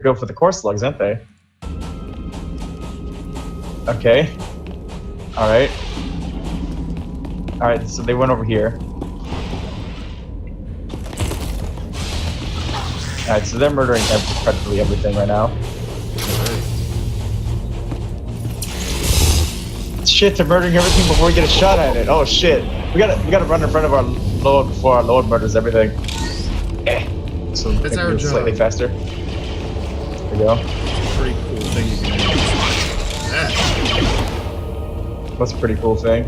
go for the core slugs, aren't they? Okay. Alright. Alright, so they went over here. Alright, so they're murdering practically everything right now. Shit, they're murdering everything before we get a shot at it. Oh shit. We gotta run in front of our load before our load murders everything. So that's our job. Slightly faster. There we go. Pretty cool thing you can do. That's a pretty cool thing.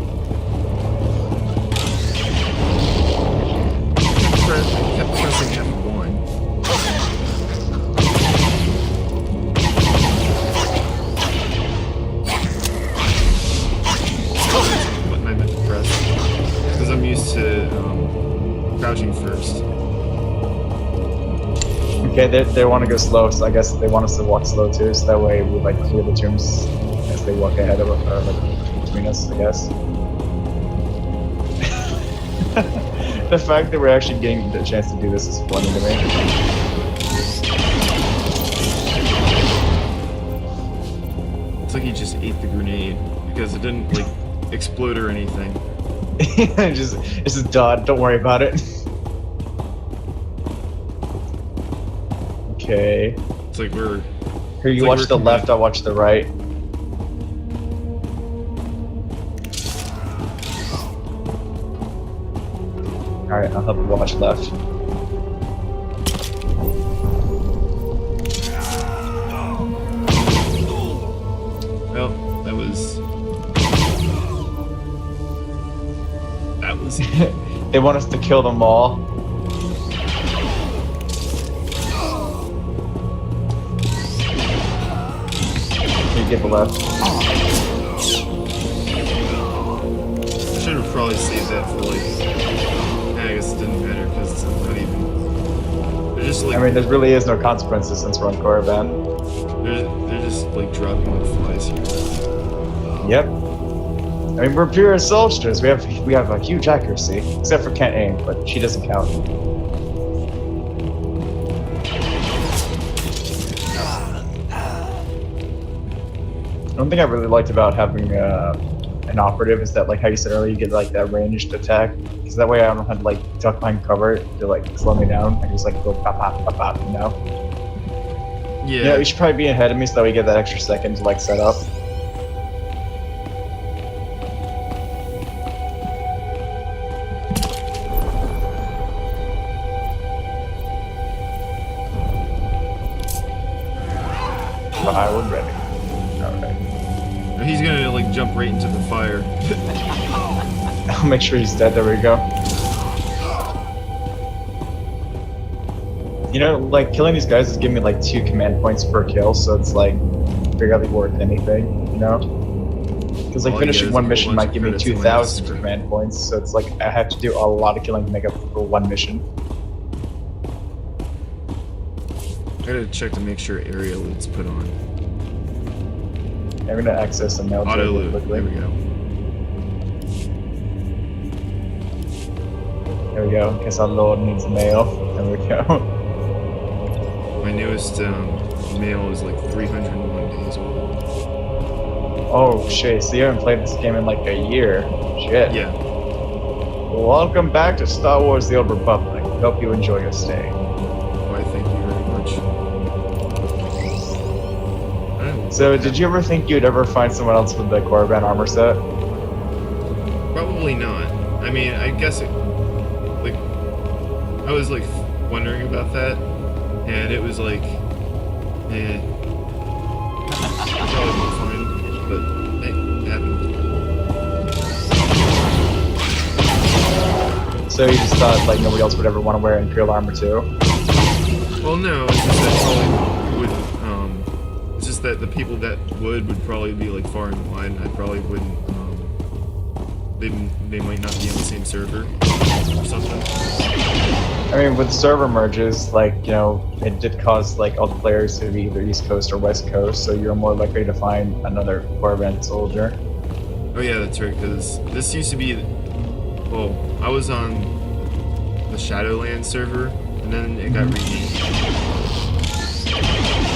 I kept pressing F1. Button I meant to press. Because I'm used to crouching first. Okay, they want to go slow, so I guess they want us to walk slow too, so that way we like clear the tombs as they walk ahead of us, or like between us, I guess. The fact that we're actually getting the chance to do this is funny to me. It's like he just ate the grenade because it didn't like explode or anything. It's just dot. Don't worry about it. Okay. It's like we're. Here, you watch the left. I'll watch the right. All right, I'll help you watch left. Well, that was. They want us to kill them all. You get the left. I should have probably saved that for like. I guess it didn't matter because it's not even. They're just like. I mean, there really is no consequences since we're on Korriban. They're just like dropping like flies here. Yep. I mean, we're pure soldiers. We have a huge accuracy, except for can't aim, but she doesn't count. One thing I really liked about having an operative is that, like how you said earlier, you get like that ranged attack, because that way I don't have to like duck behind cover to like slow me down. I can just like go pop pop pop pop, you know? Yeah, you should probably be ahead of me so that we get that extra second to like set up. We're ready. Alright. He's gonna like jump right into the fire. I'll make sure he's dead. There we go. You know, like killing these guys is giving me like 2 command points per kill, so it's like barely worth anything, you know? Because like finishing one mission might give me 2,000 command points, so it's like I have to do a lot of killing to make up for one mission. I gotta check to make sure area loot's put on. I'm gonna access some mail auto loot. quickly. There we go. There we go. Guess our lord needs mail. There we go. My newest mail is like 301 days old. Oh shit! So you haven't played this game in like a year? Shit. Yeah. Welcome back to Star Wars: The Old Republic. Hope you enjoy your stay. Why, thank you very much. So, did you ever think you'd ever find someone else with the Korriban armor set? Probably not. I mean, I guess it. Like, I was like wondering about that, and it was like, probably won't find, but hey, it happened. So you just thought like nobody else would ever want to wear Imperial armor too? Well, no, it's just that probably would. It's just that the people that would probably be like far and wide, and I probably wouldn't. They might not be on the same server or something. I mean, with server merges, like, you know, it did cause like all the players to be either East Coast or West Coast, so you're more likely to find another Korriban soldier. Oh yeah, that's right. Because this used to be. Well, I was on the Shadowlands server, and then it got renamed.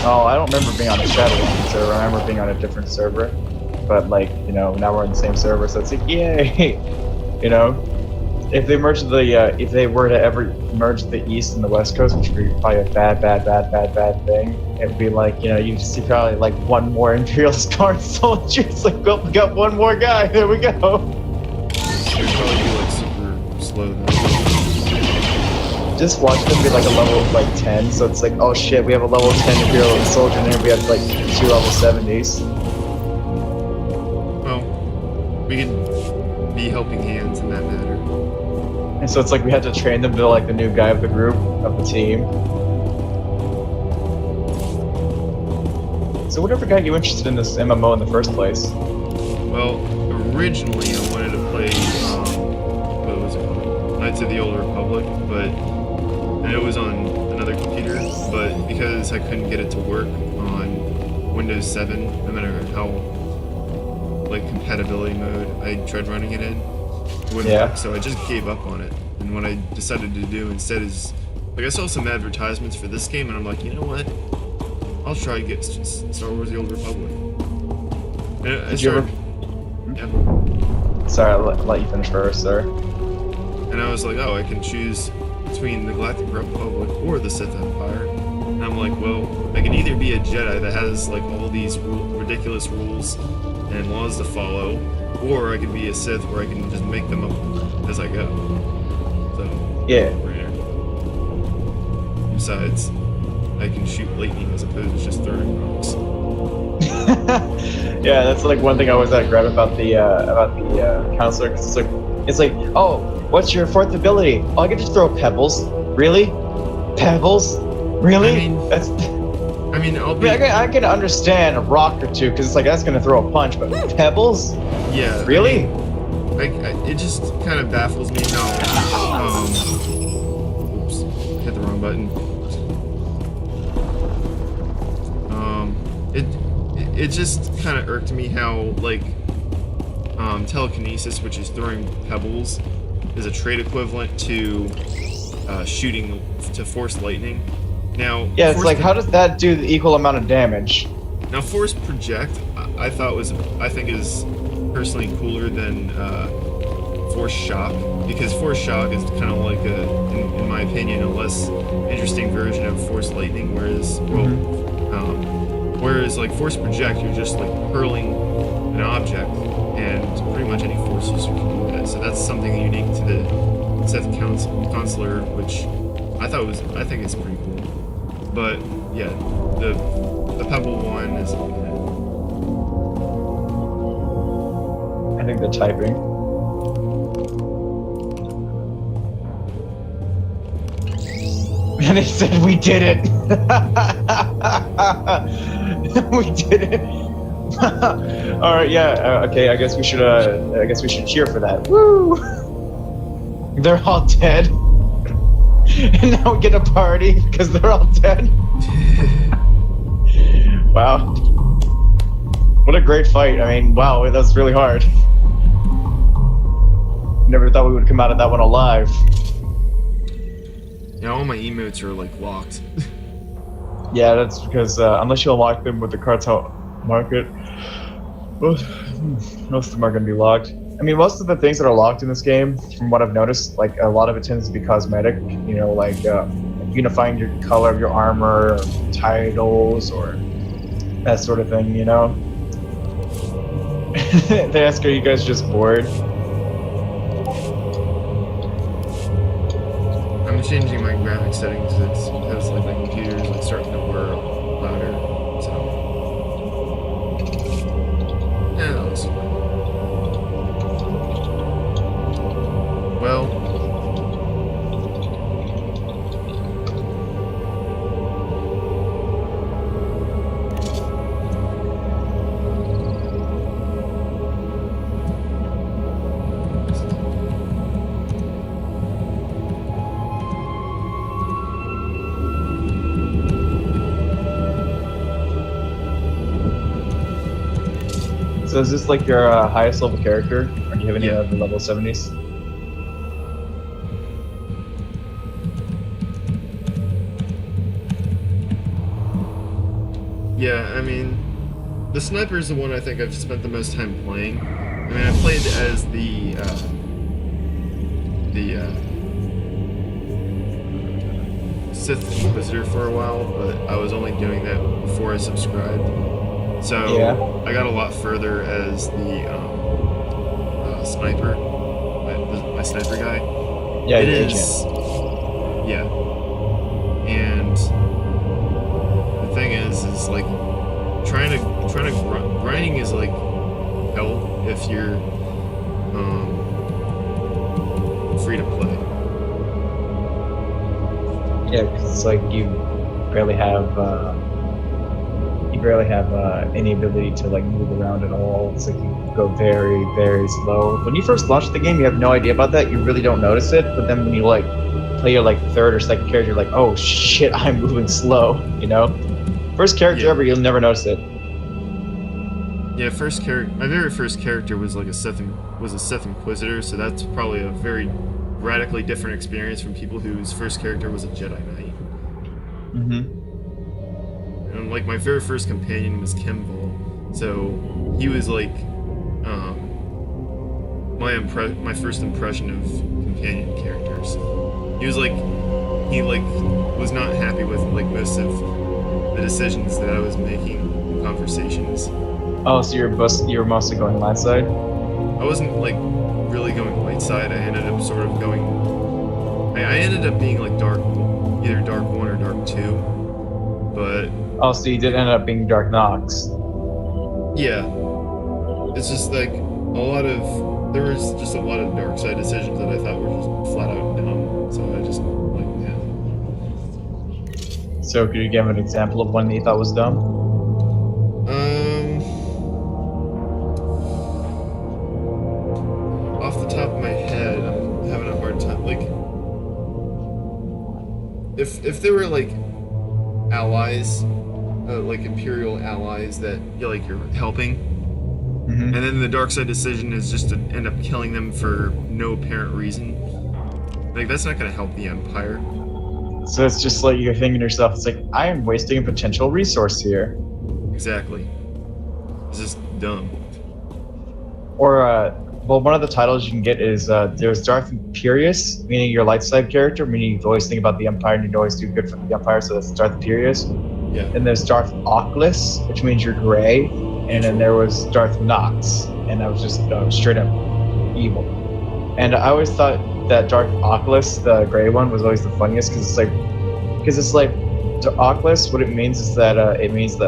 Oh, I don't remember being on the Shadowlands server. I remember being on a different server. But like, you know, now we're on the same server, so it's like, yay! You know, if they merged the, if they were to ever merge the East and the West Coast, which would be probably a bad thing, it would be like, you know, you see probably like one more Imperialist Guard soldier. It's like, well, we got one more guy. There we go. It would probably be like super slow though. Just watch them be like a level like 10, so it's like, oh shit, we have a level 10 Imperial soldier, and then we have like 2 level 70s. Well, we could be helping hands in that matter. And so it's like we had to train them to like the new guy of the group, of the team. So whatever got you interested in this MMO in the first place? Well, originally I wanted to play, what was it called? Knights of the Old Republic, and it was on another computer, but because I couldn't get it to work on Windows 7, no matter how, like, compatibility mode I tried running it in, it wouldn't work, so I just gave up on it. And what I decided to do instead is, like, I saw some advertisements for this game, and I'm like, you know what? I'll try to get Star Wars The Old Republic. And I started, yeah. Sorry, I'll let you finish first, sir. And I was like, oh, I can choose between the Galactic Republic or the Sith Empire. And I'm like, well, I can either be a Jedi that has like all these ridiculous rules and laws to follow, or I can be a Sith where I can just make them up as I go. So, yeah. Besides, I can shoot lightning as opposed to just throwing rocks. Yeah, that's like one thing I always grab about the counselor, because it's like, oh, what's your fourth ability? Oh, I get to throw pebbles. Really? Pebbles? Really? I mean, I can understand a rock or two, because it's like that's gonna throw a punch, but pebbles? Yeah. Really? It just kind of baffles me how. Oops, hit the wrong button. It just kind of irked me how, like, telekinesis, which is throwing pebbles, is a trait equivalent to shooting to force lightning. Now, yeah, it's like, how does that do the equal amount of damage? Now, force project, I think is personally cooler than force shock, because force shock is kind of like in my opinion, a less interesting version of force lightning, whereas, whereas like force project, you're just like hurling an object, and pretty much any force user can do that. So that's something unique to the Sith Consular, which I think it's pretty cool. But yeah, the Pebble one is. I think the typing. And he said, "We did it! We did it!" All right, yeah. Okay, I guess we should. I guess we should cheer for that. Woo! They're all dead, and now we get a party because they're all dead. Wow! What a great fight! I mean, wow, that was really hard. Never thought we would come out of that one alive. Yeah, all my emotes are like locked. Yeah, that's because unless you unlock them with the cartel market, most of them are going to be locked. I mean, most of the things that are locked in this game, from what I've noticed, like a lot of it tends to be cosmetic. You know, like unifying your color of your armor, or titles, or that sort of thing. You know. They ask, "Are you guys just bored?" I'm changing my graphics settings because like my computer is like starting to whir louder, so yeah, that looks fine. Well, So is this like your highest level character? Or do you have any of the level 70s? Yeah, I mean, the sniper is the one I think I've spent the most time playing. I mean, I played as the Sith Inquisitor for a while, but I was only doing that before I subscribed. Yeah. So I got a lot further as the sniper, my sniper guy. Yeah, It your is, agent. yeah. And the thing is like grinding is like hell if you're free to play. Yeah, because it's like barely have you barely have any ability to like move around at all. It's like you go very, very slow. When you first launch the game, you have no idea about that. You really don't notice it. But then when you like play your like third or second character, you're like, oh shit, I'm moving slow. You know, first character Yeah. ever, you'll never notice it. Yeah, my very first character was like a Sith Inquisitor, so that's probably a very radically different experience from people whose first character was a Jedi Knight. Mm-hmm. And like my very first companion was Kimval, so he was like my first impression of companion characters. He was was not happy with like most of the decisions that I was making in conversations. Oh, so you're mostly going light side? I wasn't like really going light side. I ended up sort of going. I ended up being like either dark 1 or dark 2, but Oh, so you did end up being Dark Nox. yeah, it's just like there was just a lot of dark side decisions that I thought were just flat out dumb. So I just like yeah. So could you give an example of one that you thought was dumb? Off the top of my head, I'm having a hard time. Like, if there were like allies, like Imperial allies that you're helping, Mm-hmm. and then the dark side decision is just to end up killing them for no apparent reason. Like that's not going to help the Empire. So it's just like you're thinking to yourself, it's like, I am wasting a potential resource here. Exactly. It's just dumb. Or, well, one of the titles you can get is there's Darth Imperious, meaning your light side character, meaning you always think about the Empire and you always do good for the Empire, so that's Darth Imperious. Yeah. And there's Darth Oculus, which means you're gray. And then there was Darth Nox, and I was just straight up evil. And I always thought that Darth Oculus, the gray one, was always the funniest because it's like the Oculus. What it means is that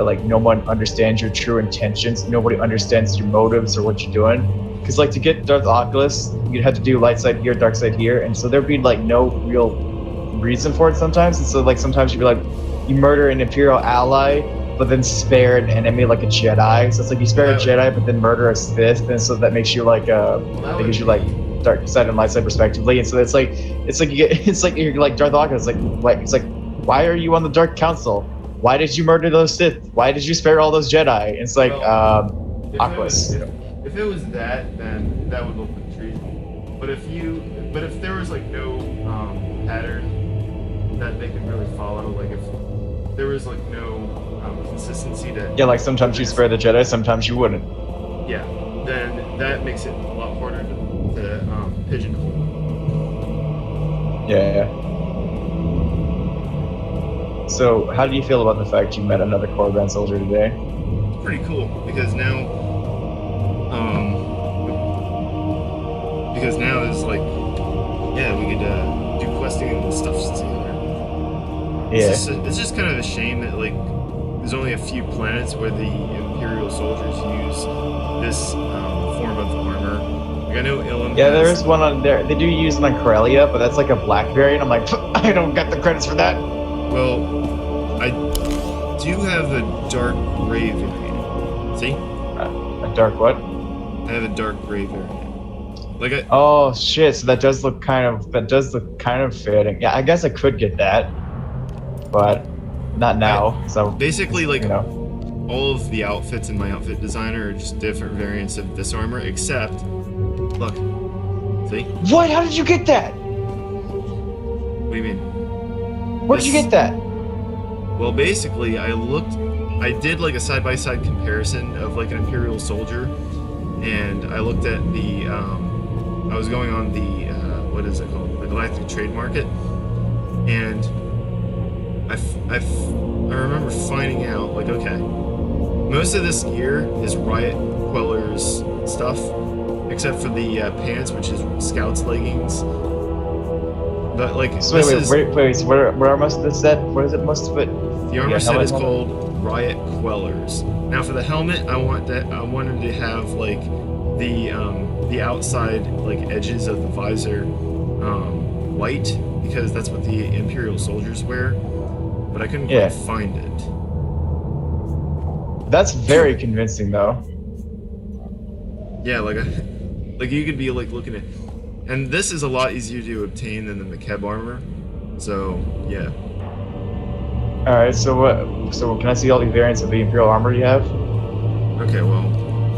like no one understands your true intentions. Nobody understands your motives or what you're doing. Because like to get Darth Oculus, you'd have to do light side here, dark side here, and so there'd be like no real reason for it sometimes. And so like sometimes you'd be like, you murder an Imperial ally, but then spare an enemy like a Jedi. So it's like you spare a Jedi, but then murder a Sith, and so that makes you like that gives you like dark side and light side respectively. And so it's like you're like Darth Oculus. It's like why are you on the Dark Council? Why did you murder those Sith? Why did you spare all those Jedi? And it's like Oculus. If it was that, then that would look like treason. But if there was like no pattern that they could really follow, like if there was like no consistency to like sometimes you spare the Jedi, sometimes you wouldn't. Yeah, then that makes it a lot harder to pigeonhole. Yeah. So how do you feel about the fact you met another Korriban soldier today? Pretty cool because now it's like we could do questing and stuff together. Yeah. It's just kind of a shame that like there's only a few planets where the Imperial soldiers use this form of armor. Like I know Ilum. Yeah, there is one on there. They do use it on Corellia, but that's like a black variant. I'm like, I don't get the credits for that. Well, I do have a dark gray variant. See? A dark what? I have a dark gray variant. Like oh shit! So that does look kind of fitting. Yeah, I guess I could get that, but not now. So basically, like all of the outfits in my outfit designer are just different variants of this armor, except look. See? What? How did you get that? What do you mean? Where did you get that? Well, basically, I looked I did like a side-by-side comparison of like an Imperial soldier, and I looked at the I was going on the what is it called, the Galactic Trade Market, and I remember finding out like, okay, most of this gear is Riot Queller's stuff, except for the pants, which is Scout's leggings. But like, So wait. So where are most of the set? What is it? Most of it. The armor set is called Riot Quellers. Now for the helmet, I wanted to have like the outside like edges of the visor white, because that's what the Imperial soldiers wear. But I couldn't quite find it. That's very convincing, though. Yeah, like you could be like looking at, and this is a lot easier to obtain than the McKeb armor. So yeah. All right. So what? So can I see all the variants of the Imperial armor you have? Okay. Well,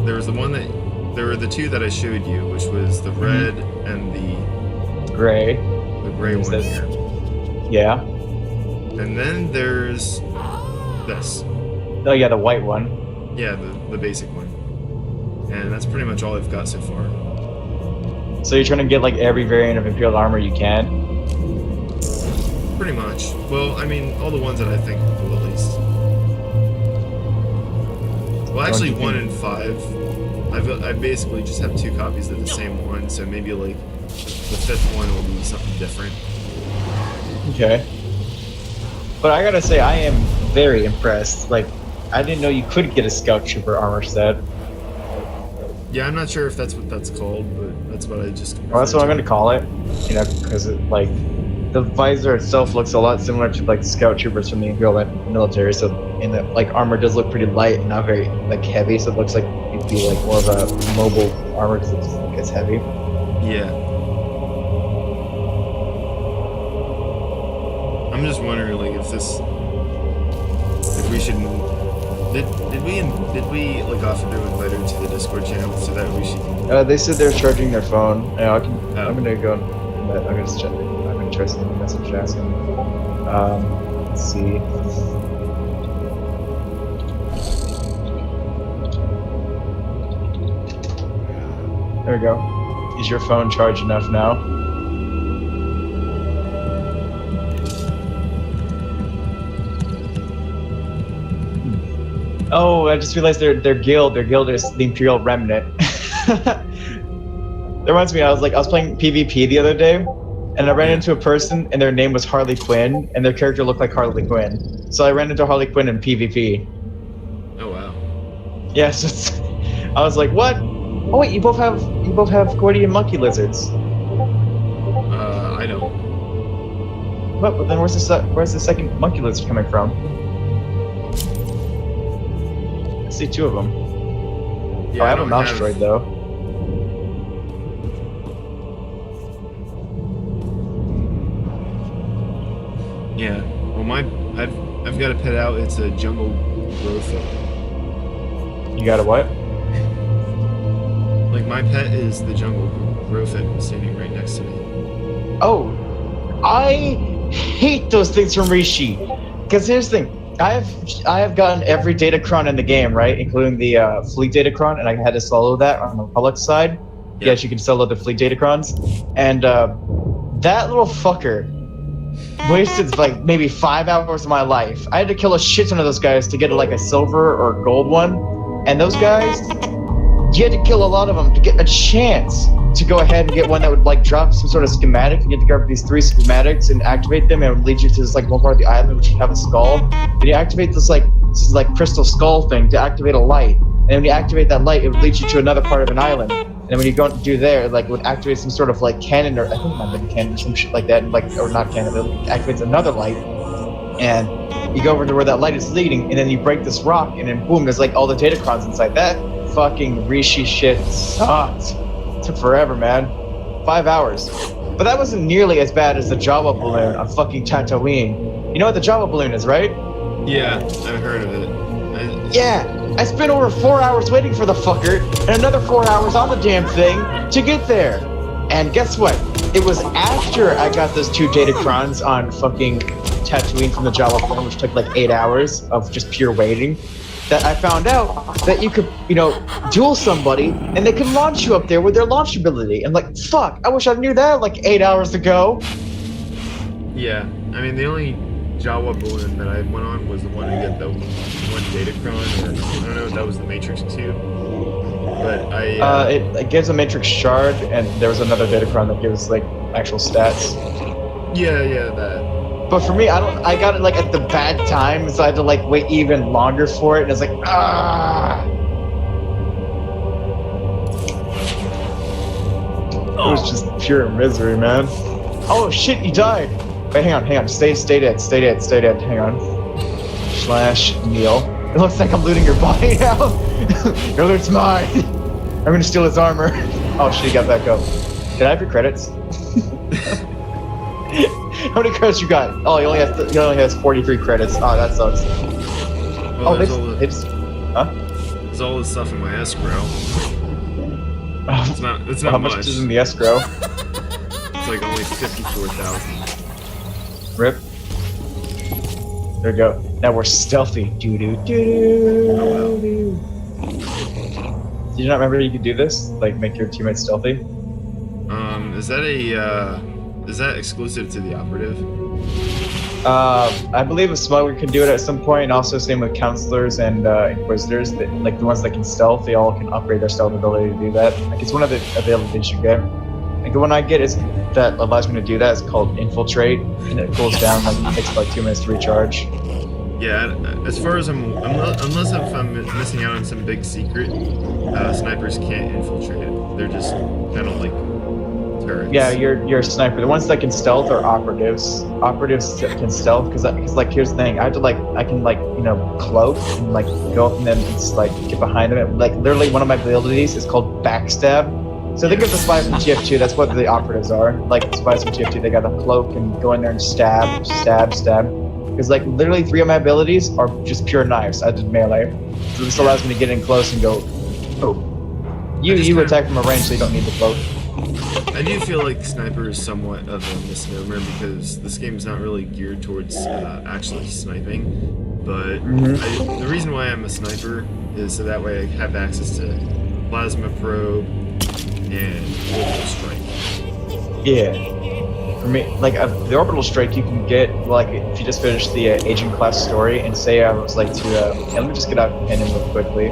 there was the one that there were the two that I showed you, which was the red and the gray. The gray one here. Yeah. And then there's this. Oh yeah, the white one. Yeah, the basic one. And that's pretty much all I've got so far. So you're trying to get like every variant of Imperial armor you can? Pretty much. Well, I mean, all the ones that I think are cool, at least. Well, actually, 1 and 5. I basically just have 2 copies of the same one, so maybe like the 5th one will be something different. Okay. But I gotta say, I am very impressed. Like, I didn't know you could get a Scout Trooper armor set. Yeah, I'm not sure if that's what that's called, but that's what I just... Well, that's what I'm gonna call it. You know, because it, like, the visor itself looks a lot similar to, like, Scout Troopers from the Imperial military, so, and the, like, armor does look pretty light and not very, like, heavy, so it looks like it'd be, like, more of a mobile armor because it's heavy. Yeah. I'm just wondering, like, if we should... Did we like offer to invite her to the Discord channel so that we should... They said they're charging their phone. Yeah, I'm gonna go and I'm gonna check. I'm gonna try sending a message to ask them. Let's see. There we go. Is your phone charged enough now? Oh, I just realized their guild is the Imperial Remnant. That reminds me, I was playing PvP the other day, and I ran into a person, and their name was Harley Quinn, and their character looked like Harley Quinn. So I ran into Harley Quinn in PvP. Oh wow. Yeah, so I was like, what? Oh wait, you both have Korriban monkey lizards. I don't. What? But then where's the second monkey lizard coming from? I see 2 of them. Yeah, I have a mouse droid though. Yeah. Well, I've got a pet out. It's a jungle growth. You got a what? Like my pet is the jungle growth standing right next to me. Oh, I hate those things from Rishi. Because here's the thing. I have gotten every datacron in the game, right, including the fleet datacron, and I had to solo that on the public side. Yep. Yes, you can solo the fleet datacrons, and that little fucker wasted like maybe 5 hours of my life. I had to kill a shit ton of those guys to get like a silver or gold one, and those guys, you had to kill a lot of them to get a chance to go ahead and get one that would like drop some sort of schematic. You had to grab these 3 schematics and activate them, and it would lead you to this like one part of the island which would have a skull. Then you activate this crystal skull thing to activate a light, and when you activate that light, it would lead you to another part of an island. And then when you go and do there, like it would activate some sort of like cannon, or I think it might have been cannon or some shit like that, and, like, or not cannon, but it activates another light, and you go over to where that light is leading, and then you break this rock, and then boom, there's like all the datacrons inside. That fucking Rishi shit sucked. It took forever, man. 5 hours. But that wasn't nearly as bad as the Java balloon on fucking Tatooine. You know what the Java balloon is, right? Yeah, I've heard of it. Yeah, I spent over 4 hours waiting for the fucker, and another 4 hours on the damn thing to get there. And guess what? It was after I got those 2 datacrons on fucking Tatooine from the Jawa Plain, which took like 8 hours of just pure waiting, that I found out that you could, duel somebody and they could launch you up there with their launch ability. And like, fuck, I wish I knew that like 8 hours ago. Yeah, I mean the only Jawa balloon that I went on was the one to get the one Datacron, or I don't know if that was the Matrix 2. But it gives a Matrix shard, and there was another Datacron that gives like actual stats. Yeah, that. But for me, I got it like at the bad time, so I had to like wait even longer for it, and it's like It was just pure misery, man. Oh shit, you died! Wait, hang on. Stay dead. Hang on. / Neil. It looks like I'm looting your body now. Your loot's mine. I'm gonna steal his armor. Oh shit, he got back up. Did I have your credits? How many credits you got? Oh, he only has 43 credits. Oh, that sucks. Well, Huh? there's all this stuff in my escrow. It's not how much. much is in the escrow? It's like only 54,000. Rip. There we go. Now we're stealthy. Did you not remember you could do this? Like make your teammates stealthy? Is that exclusive to the operative? I believe a smuggler can do it at some point, and also same with counselors and inquisitors. Like the ones that can stealth, they all can upgrade their stealth ability to do that. Like it's one of the abilities you get. Like the one I get is that allows me to do that is called infiltrate, and it cools down like it takes like 2 minutes to recharge. Yeah, as far as unless if I'm missing out on some big secret, snipers can't infiltrate it. They're just kind of like turrets. Yeah, you're a sniper. The ones that can stealth are operatives. Operatives can stealth because like here's the thing. I can cloak and like go up and then just like get behind them. Like literally one of my abilities is called backstab. So think of the spies from TF2. That's what the operatives are. Like the spies from TF2, they got a cloak and go in there and stab. Because like literally 3 of my abilities are just pure knives. I did melee, so this allows me to get in close and go. Oh, you attack from a range, so you don't need the cloak. I do feel like sniper is somewhat of a misnomer because this game is not really geared towards actually sniping. But the reason why I'm a sniper is so that way I have access to plasma probe and orbital strike. Yeah. For me, like the orbital strike you can get like if you just finish the agent class story and say I was like to let me just get out and him real quickly,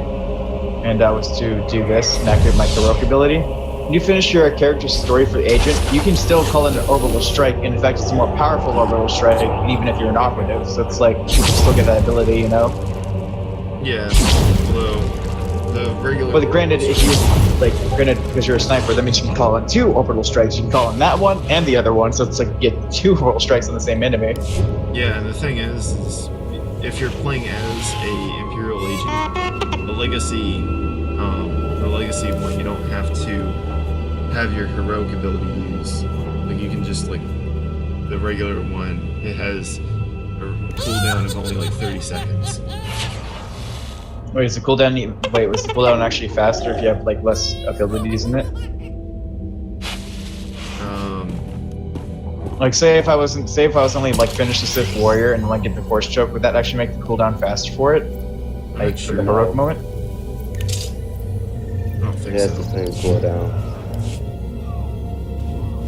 and I was to do this and activate my heroic ability. When you finish your character's story for the agent, you can still call in an orbital strike, and in fact it's a more powerful orbital strike even if you're an operative, so it's like you can still get that ability, Yeah, although the regular... But granted, because you're a sniper, that means you can call in 2 orbital strikes. You can call in that one and the other one, so it's like you get 2 orbital strikes on the same enemy. Yeah, and the thing is if you're playing as a Imperial agent, the legacy one, you don't have to have your heroic ability used. Like you can just the regular one, it has a cooldown of only like 30 seconds. Wait, was the cooldown actually faster if you have like less abilities in it? Like say if I was only like finish the Sith Warrior and like get the Force Choke, would that actually make the cooldown faster for it? Like for the heroic moment? I don't think It has so. the same cooldown.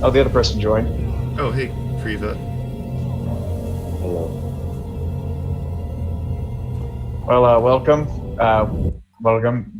Oh, the other person joined. Oh, hey, Priva. Hello. Well, welcome. Welcome.